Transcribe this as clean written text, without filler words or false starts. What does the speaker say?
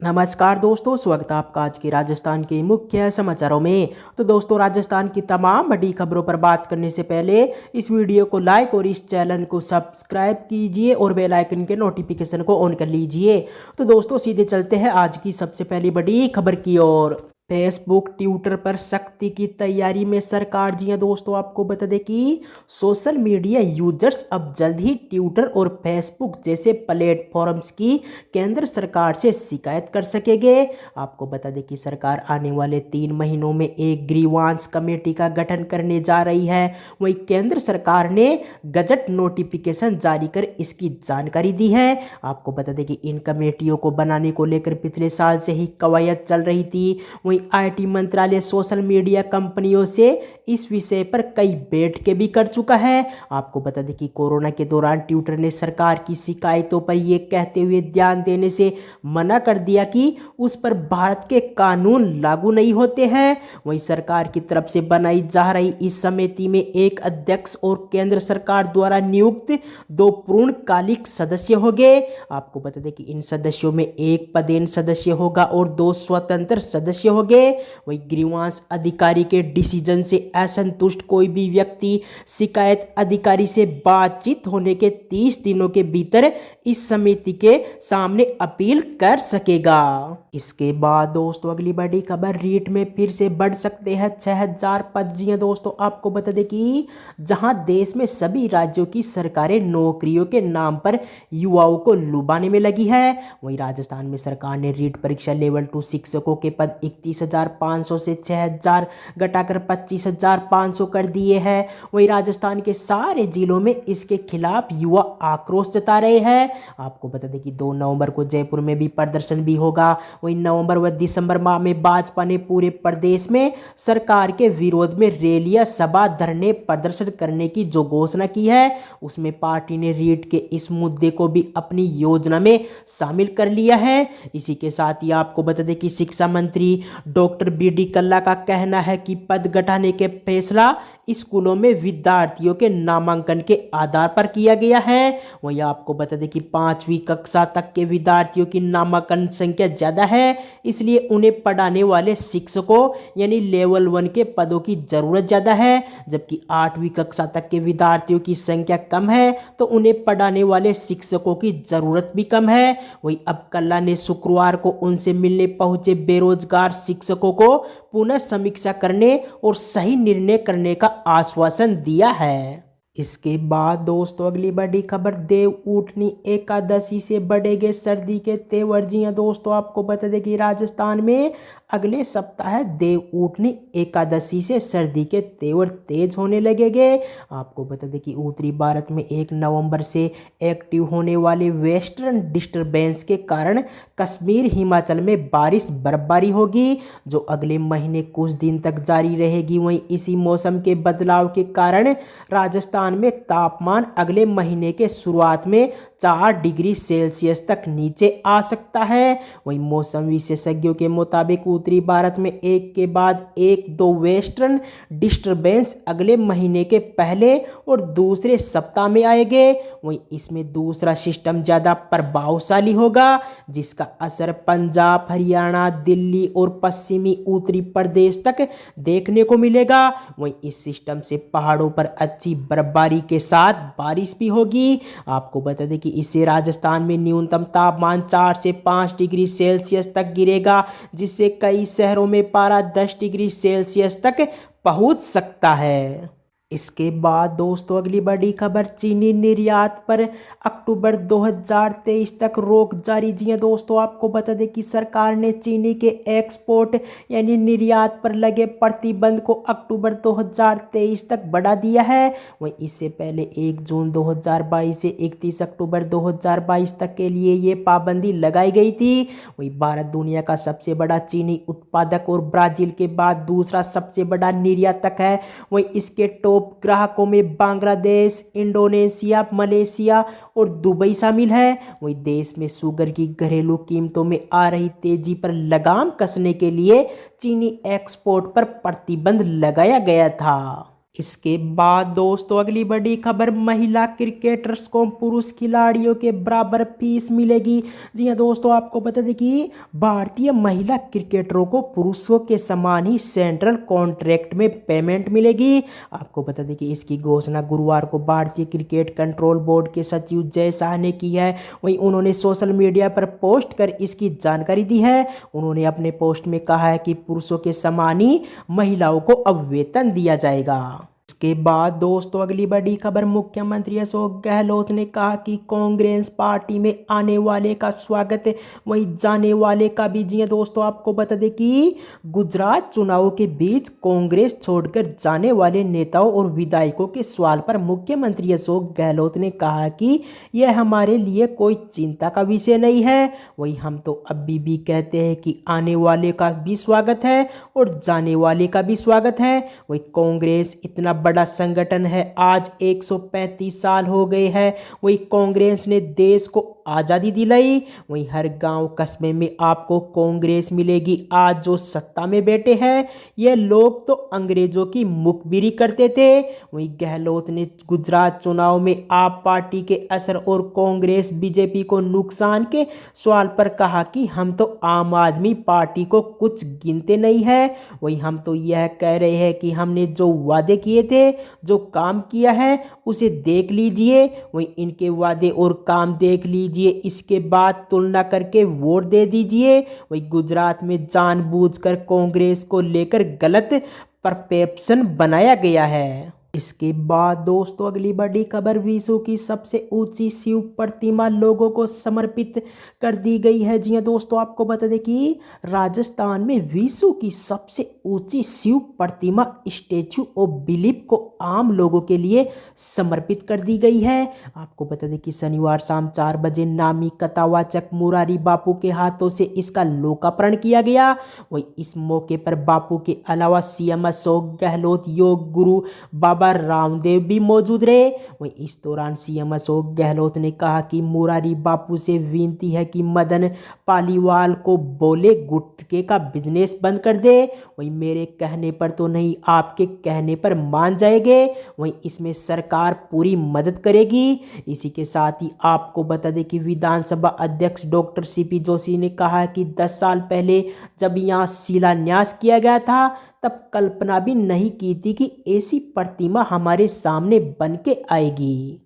नमस्कार दोस्तों, स्वागत है आपका आज के राजस्थान के मुख्य समाचारों में। तो दोस्तों, राजस्थान की तमाम बड़ी खबरों पर बात करने से पहले इस वीडियो को लाइक और इस चैनल को सब्सक्राइब कीजिए और बेल आइकन के नोटिफिकेशन को ऑन कर लीजिए। तो दोस्तों, सीधे चलते हैं आज की सबसे पहली बड़ी खबर की ओर। फेसबुक ट्विटर पर सख्ती की तैयारी में सरकार। जी हां दोस्तों, आपको बता दें कि सोशल मीडिया यूजर्स अब जल्द ही ट्विटर और फेसबुक जैसे प्लेटफॉर्म्स की केंद्र सरकार से शिकायत कर सकेंगे। आपको बता दें कि सरकार आने वाले 3 महीनों में एक ग्रीवांस कमेटी का गठन करने जा रही है। वहीं केंद्र सरकार ने गजट नोटिफिकेशन जारी कर इसकी जानकारी दी है। आपको बता दें कि इन कमेटियों को बनाने को लेकर पिछले साल से ही कवायद चल रही थी। वहीं आईटी मंत्रालय सोशल मीडिया कंपनियों से इस विषय पर कई बैठकें भी कर चुका है। आपको बता दें कि कोरोना के दौरान ट्विटर ने सरकार की शिकायतों पर यह कहते हुए ध्यान देने से मना कर दिया कि उस पर भारत के कानून लागू नहीं होते हैं। वहीं सरकार की तरफ से बनाई जा रही इस समिति में एक अध्यक्ष और केंद्र सरकार द्वारा नियुक्त 2 पूर्णकालिक सदस्य होंगे। आपको बता दें कि इन सदस्यों में एक पदेन सदस्य होगा और 2 स्वतंत्र सदस्य होंगे। वही ग्रीवांस अधिकारी के डिसीजन से असंतुष्ट कोई भी व्यक्ति शिकायत अधिकारी से बातचीत होने के 30 दिनों के भीतर इस समिति के सामने अपील कर सकेगा। इसके बाद दोस्तों, अगली बड़ी खबर, रीट में फिर से बढ़ सकते हैं 6000 पद। जी हां दोस्तों, आपको बता दें कि जहां देश में सभी राज्यों की सरकारें नौकरियों के नाम पर युवाओं को लुभाने में लगी है, वहीं राजस्थान में सरकार ने रीट परीक्षा लेवल 2 शिक्षकों के पद 31,500 से 6000 घटाकर 25,500 कर दिए हैं। वहीं राजस्थान के सारे जिलों में इसके खिलाफ युवा आक्रोश जता रहे हैं। आपको बता दें कि 2 नवंबर को जयपुर में भी प्रदर्शन भी होगा। वहीं नवंबर व दिसंबर माह में भाजपा ने पूरे प्रदेश में सरकार के विरोध में रैलियां, सभा, धरने, प्रदर्शन करने की जो घोषणा की है, उसमें पार्टी ने रीट के इस मुद्दे को भी अपनी योजना में शामिल कर लिया है। इसी के साथ ही आपको बता दें कि शिक्षा मंत्री डॉक्टर बी.डी. कल्ला का कहना है कि पद घटाने के फैसला स्कूलों में विद्यार्थियों के नामांकन के आधार पर किया गया है। वहीं आपको बता दें कि 5वीं कक्षा तक के विद्यार्थियों की नामांकन संख्या ज्यादा है, इसलिए उन्हें पढ़ाने वाले शिक्षकों यानी लेवल 1 के पदों की जरूरत ज्यादा है। जबकि 8वीं कक्षा तक के विद्यार्थियों की संख्या कम है, तो उन्हें पढ़ाने वाले शिक्षकों की जरूरत भी कम है। वहीं अब कल्ला ने शुक्रवार को उनसे मिलने पहुंचे बेरोजगार शिक्षकों को पुनः समीक्षा करने और सही निर्णय करने का आश्वासन दिया है। इसके बाद दोस्तों, अगली बड़ी खबर, देव उठनी एकादशी से बढ़ेंगे सर्दी के तेवर। जी हां दोस्तों, आपको बता दें कि राजस्थान में अगले सप्ताह देव उठनी एकादशी से सर्दी के तेवर तेज होने लगेंगे। आपको बता दें कि उत्तरी भारत में 1 नवंबर से एक्टिव होने वाले वेस्टर्न डिस्टर्बेंस के कारण कश्मीर, हिमाचल में बारिश, बर्फबारी होगी, जो अगले महीने कुछ दिन तक जारी रहेगी। वहीं इसी मौसम के बदलाव के कारण राजस्थान में तापमान अगले महीने के शुरुआत में 4 डिग्री सेल्सियस तक नीचे आ सकता है। वहीं मौसम विशेषज्ञों के मुताबिक उत्तरी भारत में एक के बाद एक 2 वेस्टर्न डिस्टर्बेंस अगले महीने के पहले और दूसरे सप्ताह में आएंगे। वहीं इसमें दूसरा सिस्टम ज़्यादा प्रभावशाली होगा, जिसका असर पंजाब, हरियाणा, दिल्ली और पश्चिमी उत्तरी प्रदेश तक देखने को मिलेगा। वहीं इस सिस्टम से पहाड़ों पर अच्छी बर्फबारी के साथ बारिश भी होगी। आपको बता दें कि इससे राजस्थान में न्यूनतम तापमान 4 से 5 डिग्री सेल्सियस तक गिरेगा, जिससे कई शहरों में पारा 10 डिग्री सेल्सियस तक पहुंच सकता है। इसके बाद दोस्तों, अगली बड़ी खबर, चीनी निर्यात पर अक्टूबर 2023 तक रोक जारी। जी हां दोस्तों, आपको बता दें कि सरकार ने चीनी के एक्सपोर्ट यानी निर्यात पर लगे प्रतिबंध को अक्टूबर 2023 तक बढ़ा दिया है। वहीं इससे पहले 1 जून 2022 से 31 अक्टूबर 2022 तक के लिए ये पाबंदी लगाई गई थी। वहीं भारत दुनिया का सबसे बड़ा चीनी उत्पादक और ब्राजील के बाद दूसरा सबसे बड़ा निर्यातक है। वहीं इसके टॉप ग्राहकों में बांग्लादेश, इंडोनेशिया, मलेशिया और दुबई शामिल है। वहीं देश में शुगर की घरेलू कीमतों में आ रही तेजी पर लगाम कसने के लिए चीनी एक्सपोर्ट पर प्रतिबंध लगाया गया था। इसके बाद दोस्तों अगली बड़ी खबर, महिला क्रिकेटर्स को पुरुष खिलाड़ियों के बराबर फीस मिलेगी। जी हाँ दोस्तों, आपको बता दें कि भारतीय महिला क्रिकेटरों को पुरुषों के समान ही सेंट्रल कॉन्ट्रैक्ट में पेमेंट मिलेगी। आपको बता दें कि इसकी घोषणा गुरुवार को भारतीय क्रिकेट कंट्रोल बोर्ड के सचिव जय शाह ने की है। वहीं उन्होंने सोशल मीडिया पर पोस्ट कर इसकी जानकारी दी है। उन्होंने अपने पोस्ट में कहा है कि पुरुषों के समान ही महिलाओं को अब वेतन दिया जाएगा। इसके बाद दोस्तों अगली बड़ी खबर, मुख्यमंत्री अशोक गहलोत ने कहा कि कांग्रेस पार्टी में आने वाले का स्वागत है, वहीं जाने वाले का भी। जी दोस्तों, आपको बता दें कि गुजरात चुनाव के बीच कांग्रेस छोड़कर जाने वाले नेताओं और विधायकों के सवाल पर मुख्यमंत्री अशोक गहलोत ने कहा कि यह हमारे लिए कोई चिंता का विषय नहीं है। वहीं हम तो अभी भी कहते हैं कि आने वाले का भी स्वागत है और जाने वाले का भी स्वागत है। वही कांग्रेस इतना बड़ा संगठन है, आज 135 साल हो गए हैं। वही कांग्रेस ने देश को आज़ादी दिलाई। वहीं हर गांव कस्बे में आपको कांग्रेस मिलेगी। आज जो सत्ता में बैठे हैं ये लोग तो अंग्रेजों की मुखबिरी करते थे। वहीं गहलोत ने गुजरात चुनाव में आप पार्टी के असर और कांग्रेस बीजेपी को नुकसान के सवाल पर कहा कि हम तो आम आदमी पार्टी को कुछ गिनते नहीं है। वहीं हम तो यह कह रहे हैं कि हमने जो वादे किए थे, जो काम किया है उसे देख लीजिए। वहीं इनके वादे और काम देख लीजिए, इसके बाद तुलना करके वोट दे दीजिए। वही गुजरात में जानबूझकर कांग्रेस को लेकर गलत परसेप्शन बनाया गया है। इसके बाद दोस्तों अगली बड़ी खबर, विश्व की सबसे ऊंची शिव प्रतिमा लोगों को समर्पित कर दी गई है। जी हाँ दोस्तों, आपको बता दें कि राजस्थान में विश्व की सबसे ऊंची शिव प्रतिमा स्टैचू ऑफ बिलीफ को आम लोगों के लिए समर्पित कर दी गई है। आपको बता दें कि शनिवार शाम 4 बजे नामी कथावाचक मुरारी बापू के हाथों से इसका लोकार्पण किया गया। वही इस मौके पर बापू के अलावा सीएम अशोक गहलोत, योग गुरु बाबा रामदेव भी मौजूद रहे। वहीं इस दौरान सीएम अशोक गहलोत ने कहा कि मुरारी बापू से विनती है कि मदन पालीवाल को बोले गुटखे का बिजनेस बंद कर दे। वहीं मेरे कहने पर तो नहीं, आपके कहने पर मान जाएंगे। वहीं इसमें सरकार पूरी मदद करेगी। इसी के साथ ही आपको बता दें कि विधानसभा अध्यक्ष डॉक्टर सीपी जोशी ने कहा कि 10 साल पहले जब यहाँ शिलान्यास किया गया था तब कल्पना भी नहीं की थी कि ऐसी प्रतिमा हमारे सामने बन के आएगी।